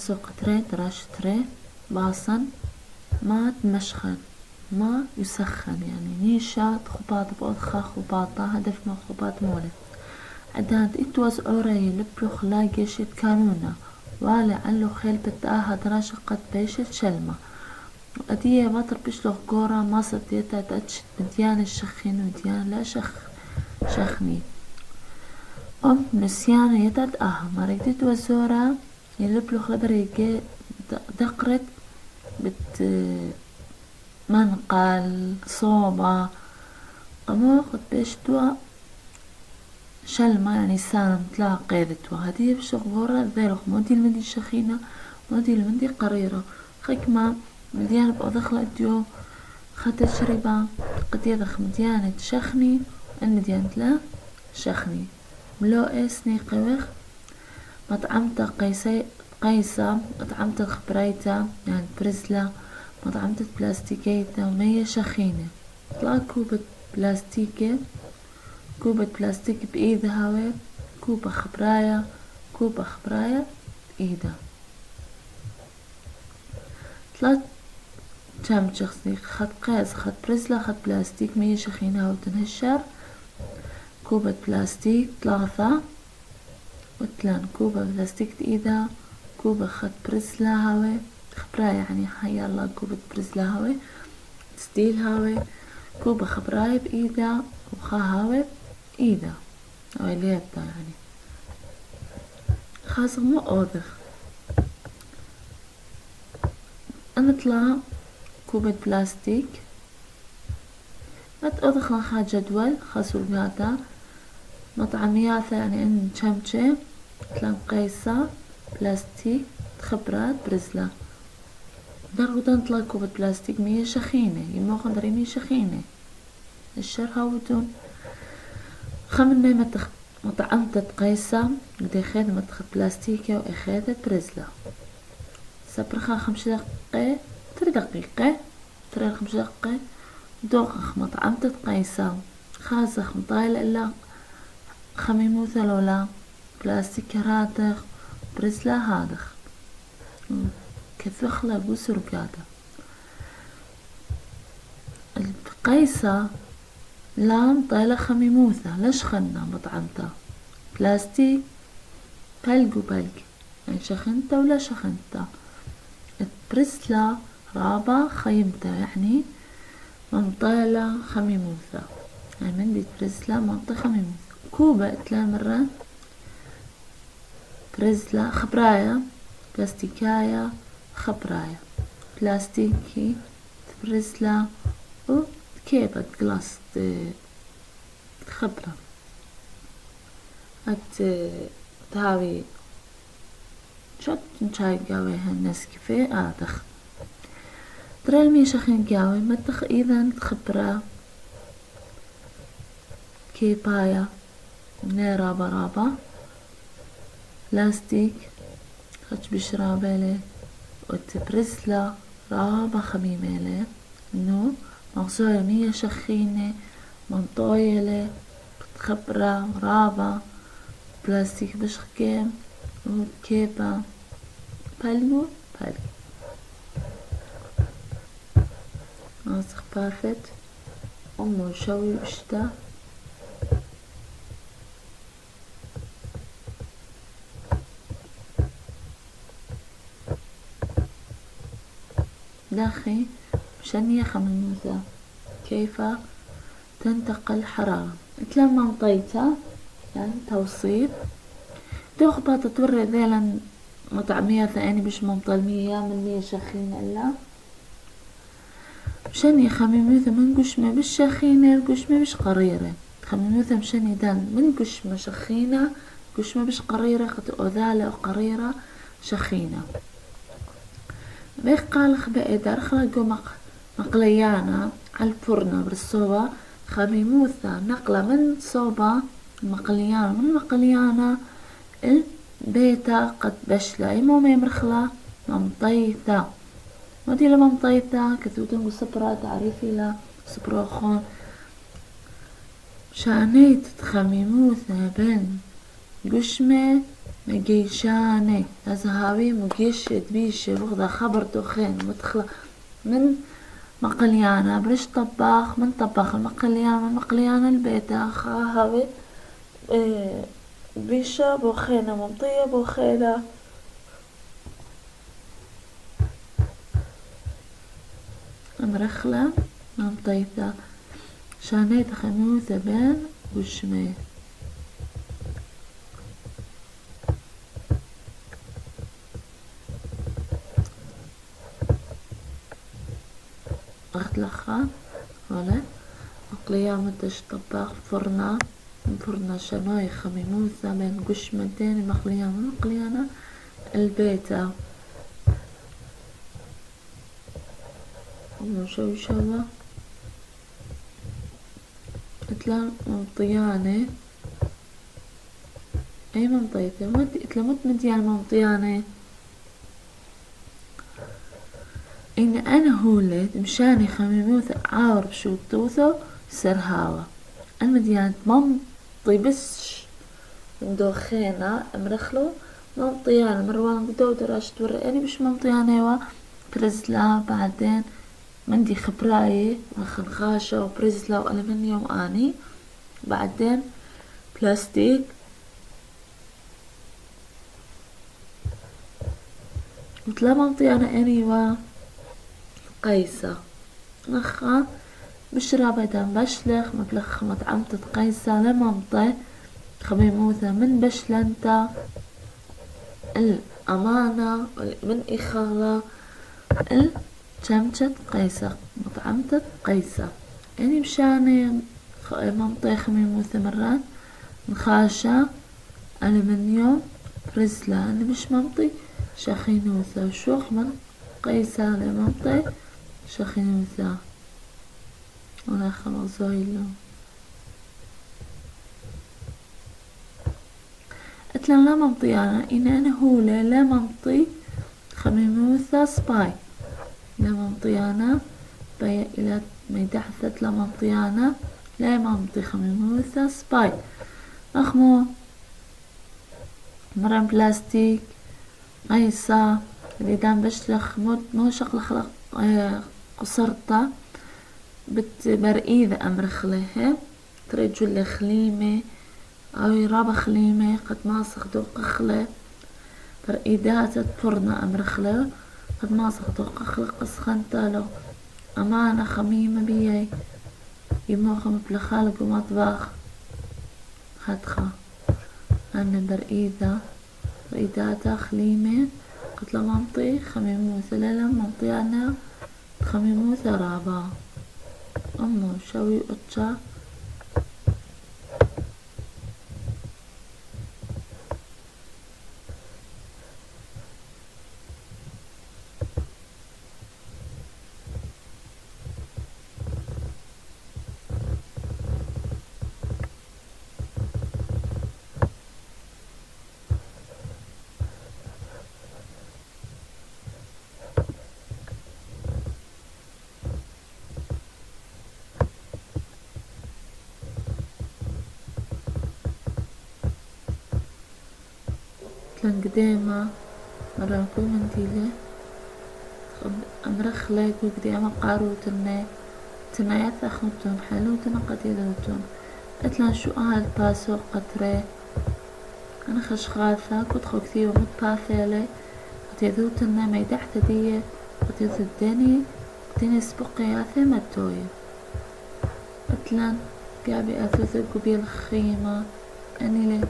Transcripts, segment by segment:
سوق تري دراش تري باصن ما تمشخن ما يسخن يعني نيشا خباط بأضخا خباطة هدف ما خباط مولد عداد إتوز أوري لبلو خلاقيش كانونا ولا علو خيل بتاها دراش قد بيشت شلمة أدية بطر بشلو قورا ما صديتا تأتشت مديان الشخين وديان لا شخني نسيانة يتعد مرقدت وزورا يلبلو خبر يجي دقرت منقل صوبة قمو قد بيشتوا شلمة يعني سالم تلا قيدتوا هدي بشغورة ذيلوخ مودي المندي الشخينة مودي المندي قريرة خكمة مديانة بأضخلة ديو خدت شربة قد يضخ مديانة شخني المديانة لا شخني ملو اسني قوخ مطعمتا قيسة مطعمتا خبريتا يعني برزلة مطعمتا بلاستيكيتا ومية شخينة طلع كوبة بلاستيك بإيدها هاوي كوبة خبراية بإيدها طلعت جام شخصي خد قيس خد برزلة خد بلاستيك مية شخينة وتنهشر كوبة بلاستيك 3 وتلان كوبة بلاستيك بإيدها كوبة خد برزلة هاوي خبراية يعني حيالله كوبة برزلة هاوي ستيل هاوي كوبة خبراية بإيدها وخا هاوي بإيدها هاوي ليبتا يعني خاصة مو أوضخ نطلع كوبة بلاستيك أوضخ لها جدول خاصو بهذا مطعمياتا يعني عند شمشة تلان قيسة بلاستيك خبرات برزلة درغدان طلع كوبة بلاستيك مية شخينة يمو خندري مية شخينة الشر هاودون خمن مطعمتة قيسة بدي خيد متخد بلاستيكة وإخيدة برزلة سبرخا 5 دقيقة 3 دقيقة 5 دقيقة دوخ مطعمتة قيسة خازخ مطايل إلا خميموثة لولا بلاستيك راتخ برزلة هادخ كثخلة بوسر قادة القيسة لام طايلة خميموثة ليش خلنا مطعمتها بلاستيك بلق يعني شخنتها ولا شخنتها برزلة رابع خيمتها يعني منطالة خميموثة يعني من دي برزلة منطقة خميموثة كوبة 3 مرات برزلة خبراية بلاستيكاية خبراية بلاستيكي برزلة وكيبة جلاس خبرة تهاوي شوت نشاي قاوي هالناس كيفي آدخ ترى المي شخين قاوي متخ إذا خبرة كيباية من رابا بلاستيك خش بشرابيلي وتبرزلة رابا خميميلي انو مغزولة مية شخينة منطويلة خبرة رابا بلاستيك بشخكيم وكيبا بالو ناسخ بارفت أمو شوي بشتا داخي مشان يخمن الموزة كيف تنتقل حرارة لما مطيتها يعني توصيل دوخ توري ذيلا مطعمية ثاني مش ممطلمية من مية شخينة إلا مشان يخمموثة من قشمة بالشخينة القشمة بش قريرة خمموثة مشان يدان من قشمة شخينة قشمة بش قريرة خط أذالة وقريرة شخينة بيخ قالخ بقدر خلقو مقليانا على الفرن بالصوبة خميموثة نقلة من صوبة مقليانا البيتا قد بشلة يمو ميمرخلة ممطيتة ودي لما مطيتة كثوتن وصبرة تعريفي لا صبروخون شانيت تخميموثة بين قشمة مجيشاني أزهاوي مجيش دبيشي بغضا خبر دوخين مدخلة من مقليانا برش طباخ من طباخ المقليان من مقليان البيت هاوي بيشة بوخينة ممطية بوخيلة مرخلة ممطيثة شانيت خميوثة بين وشمي أخلخة ولا مقلية مدش طباخ فرنا شناي خميموثة بين قشمتين مقلية من مقليانا البيتة شوى اتلا ممطياني اي ممطيتة اتلا مديان ممطياني إن أنا هولت مشاني خميموثة عاور بشوتوثو سرهاوة المديانة ممطي بس مدوخينا مرخلو ممطيانة مروان قدو دراش تورقاني بش ممطيانة برزلا بعدين مندي خبراي خنخاشة وبرزلا وألمنيوم آني بعدين بلاستيك وتلا ممطيانة أني قيسة نخا بشرا بيدان بشلخ مبلخ مطعمة قيسة لممطي خميموثة من بشلنتا الأمانة من إخالة الشمشة قيسة مطعمة قيسة يعني مشاني ممطي خميموثة مرات نخاشة ألمنيوم برزلة أنا مش ممطي شاخينوثة وشوخ من قيسة لممطي شاخينوثة ولا خلاص زايلو اتلان لا ممطي أنا هولة لا ممطي خميموثة سباي لا ممطي أنا بيا إلى ميدحثت لا ممطي أنا لا ممطي خميموثة سباي أخمو مرة بلاستيك قيسة اللي دام بشلخ مو شغلة خلق قصرتها بتبرئيذة أمرخلها ترجل خليمة أو يرابة خليمة قد ما صخدو قخلة برئيدات تفرنا أمرخلة قد ما صخدو قخلة قسخنتالو أمانة خميمة بيي يموخم بلخالق ومطبخ خدخة أنا برئيداتا خليمة قلت له ممطي خميموثة لا ممطي أنا خميموثة رابا أمو شوي قطشة تلان قديمة مرة كل منديلة أمرخلة كل قديمة قارو تنايات أخوتون حلو تنقد يدوتون اتلان شو باسو قطرة أنا خشخاثة كنت خو كثير ومتباثلة قتيذو تنا ميدحت دي قتيذو الدني قتيني سبقياثة متوية اتلان قابي أثوث قبيل خيمة أني لي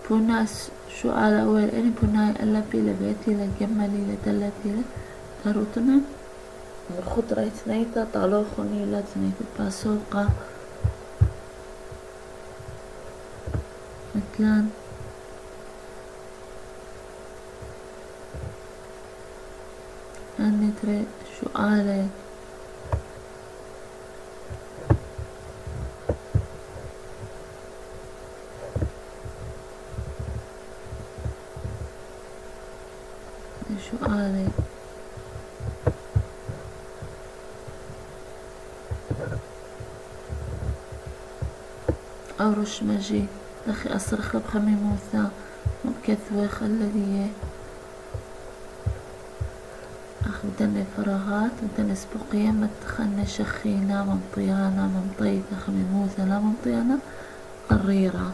بوناس شو على أول أني بناي ألا في لبيتي لجمالي لدلتي لروتنا الخضرة تنيتا طالوخوني لا تنيتا باسوقة مثلان أني تري شو على أو رش مجي أخي أصرخ بخميموثة كثوخ الذي بدنا فراغات بدنا سبقية ما تخلنا شخينا ممطيانا ممطيثة خميموثة لا ممطيانا قريرة